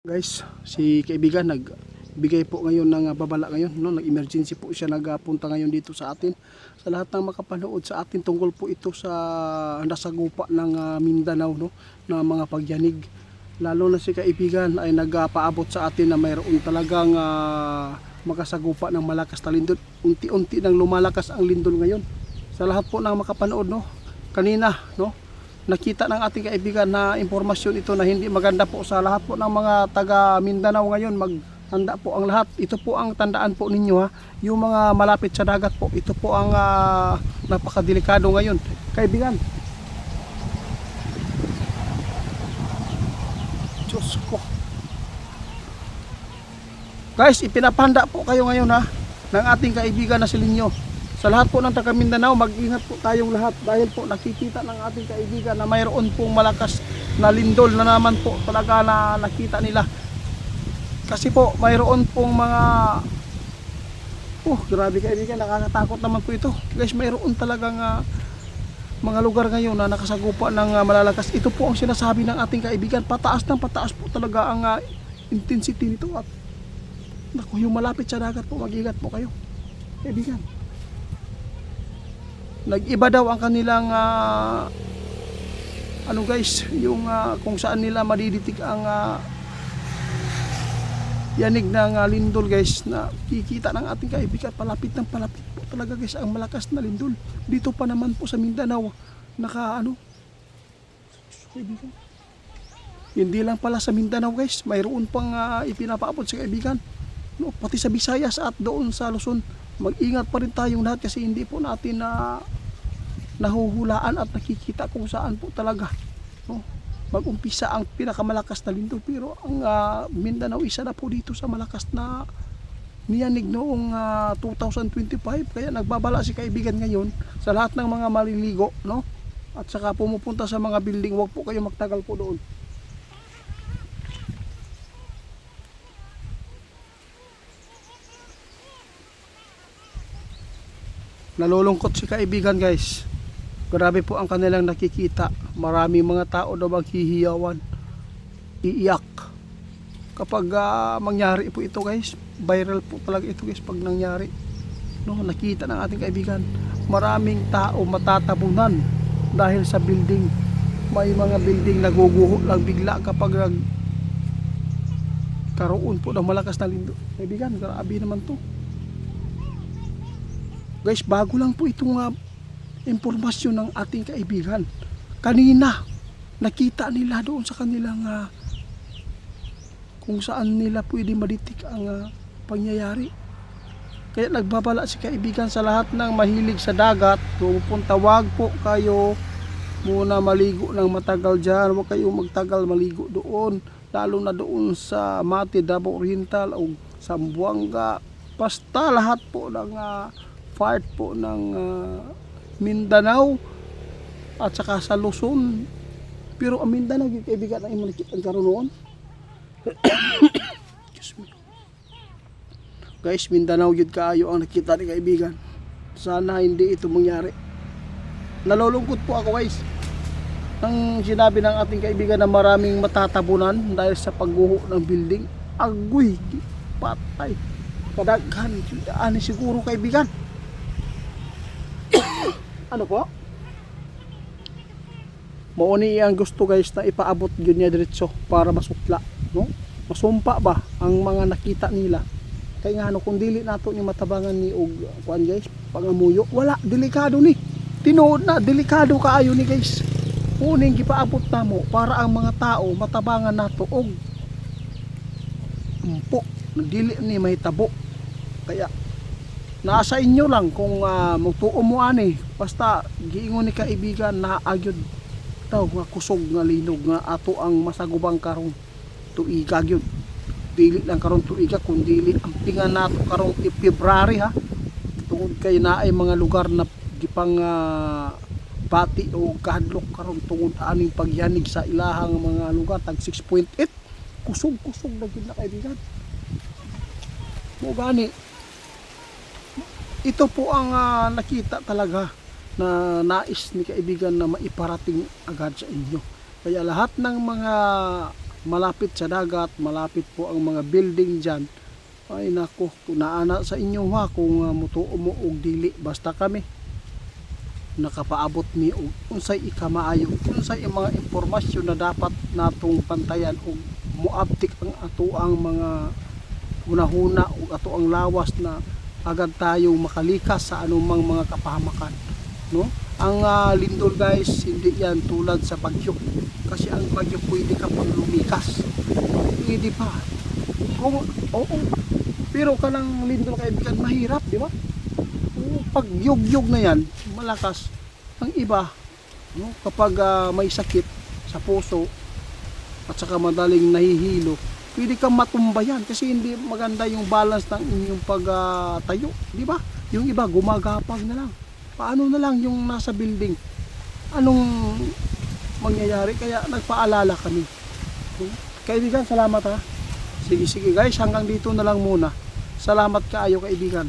Guys, si kaibigan nagbigay po ngayon ng babala ngayon, no? Nag-emergency po siya, nagpunta ngayon dito sa atin. Sa lahat ng makapanood sa atin, tungkol po ito sa nasagupa ng Mindanao, no? Na mga pagyanig. Lalo na si kaibigan ay nagpaabot sa atin na mayroon talagang makasagupa ng malakas na lindol. Unti-unti nang lumalakas ang lindol ngayon. Sa lahat po ng makapanood, no? Kanina, no? Nakita ng ating kaibigan na impormasyon ito na hindi maganda po sa lahat po ng mga taga Mindanao ngayon. Maghanda po ang lahat. Ito po ang tandaan po ninyo, ha. Yung mga malapit sa dagat po, ito po ang napakadelikado ngayon, kaibigan. Diyos ko. Guys, ipinapahanda po kayo ngayon, ha, ng ating kaibigan na si Linyo. Sa lahat po ng taga Mindanao, mag-ingat po tayong lahat dahil po nakikita ng ating kaibigan na mayroon pong malakas na lindol na naman po talaga na nakita nila. Kasi po mayroon pong mga grabe kaibigan, nakakatakot naman po ito. Guys, mayroon talagang mga lugar ngayon na nakasagupa ng malalakas. Ito po ang sinasabi ng ating kaibigan, pataas ng pataas po talaga ang intensity nito. At naku, yung malapit sa dagat po, mag-ingat po kayo, kaibigan. Nag-iba daw ang kanilang guys, yung kung saan nila madiditig ang yanig ng lindol, guys, na kikita ng ating kaibigan. Palapit ng palapit po talaga, guys, ang malakas na lindol. Dito pa naman po sa Mindanao, kaibigan. Hindi lang pala sa Mindanao, guys, mayroon pang ipinapaabot sa kaibigan, no, pati sa Visayas at doon sa Luzon. Mag-ingat pa rin tayong lahat kasi hindi po natin nahuhulaan at nakikita kung saan po talaga, no, mag-umpisa ang pinakamalakas na lindol. Pero ang Mindanao isa na po dito sa malakas na niyanig noong 2025. Kaya nagbabala si kaibigan ngayon sa lahat ng mga maliligo, no, at saka pumupunta sa mga building, huwag po kayo magtagal po doon. Nalulungkot si kaibigan, guys. Grabe po ang kanilang nakikita. Maraming mga tao daw maghihiyawan, iiyak kapag mangyari po ito, guys. Viral po talaga ito, guys, pag nangyari, no, nakita ng ating kaibigan. Maraming tao matatabunan dahil sa building. May mga building naguguho lang bigla kapag karoon po ng malakas na lindol, kaibigan. Grabe naman to, guys. Bago lang po itong impormasyon ng ating kaibigan. Kanina nakita nila doon sa kanilang kung saan nila pwede maditik ang pangyayari. Kaya nagbabala si kaibigan sa lahat ng mahilig sa dagat, pupunta, wag po kayo muna maligo ng matagal dyan. Huwag kayong magtagal maligo doon, lalo na doon sa Mati, Davao Oriental o Zamboanga. Basta lahat po ng part po ng Mindanao at saka sa Luzon. Pero ang Mindanao, kaibigan, ay malikit ang karoon. Guys, Mindanao yun kaayo ang nakita ni kaibigan. Sana hindi ito mangyari. Nalulungkot po ako, guys, nang sinabi ng ating kaibigan na maraming matatabunan dahil sa pagguho ng building. Agoy, patay, kadaghan, ani siguro, kaibigan. Ano po? Mauni ang gusto, guys, na ipaabot yun niya diretso para masukla, no? Masumpa ba ang mga nakita nila? Kaya nga, no, kung dili nato ni matabangan ni og kuan, guys, pangamuyo, wala, delikado ni. Tinuod na, delikado kaayo ni, guys. Uning gipaabot na mo para ang mga tao matabangan nato og umpo, dili ni mahitabo. Kaya nasa inyo lang kung magtuo mo ani. Basta giingon ni kaibigan na agyod daw nga kusog nga linog nga ato ang masagubang karong tuiga gyud. Dili lang karong tuiga kundi ang pingan nato karong February, ha. Tungod kay naay mga lugar na gipang bati o kahadlok karon tungod aning pagyanig sa ilahang mga lugar tag 6.8. Kusog na gyud na, kaibigan. Mo gani, ito po ang nakita talaga na nais ni kaibigan na maiparating agad sa inyo. Kaya lahat ng mga malapit sa dagat, malapit po ang mga building dyan. Ay nako, naana sa inyo ha kung mutuo mo og dili, basta kami nakapaabot mi og unsay ikamaayo, unsay mga impormasyon na dapat natong pantayan og muabtik ang ato ang mga hunahuna o ato ang lawas na agad tayong makalikas sa anumang mga kapahamakan, no? Ang lindol guys, hindi yan tulad sa bagyo, kasi ang bagyo pwede ka pang lumikas, pwede pa kung oo, pero kanang lindol kaibigan mahirap, di ba? Pag yugyug na yan malakas, ang iba, no, kapag may sakit sa puso at saka madaling nahihilo, pwede kang matumba yan kasi hindi maganda yung balance ng inyong pagtayo, di ba? Yung iba gumagapag na lang. Paano na lang yung nasa building? Anong mangyayari? Kaya nagpaalala kami. Kaibigan, salamat ha. Sige guys, hanggang dito na lang muna. Salamat kaayo kaibigan.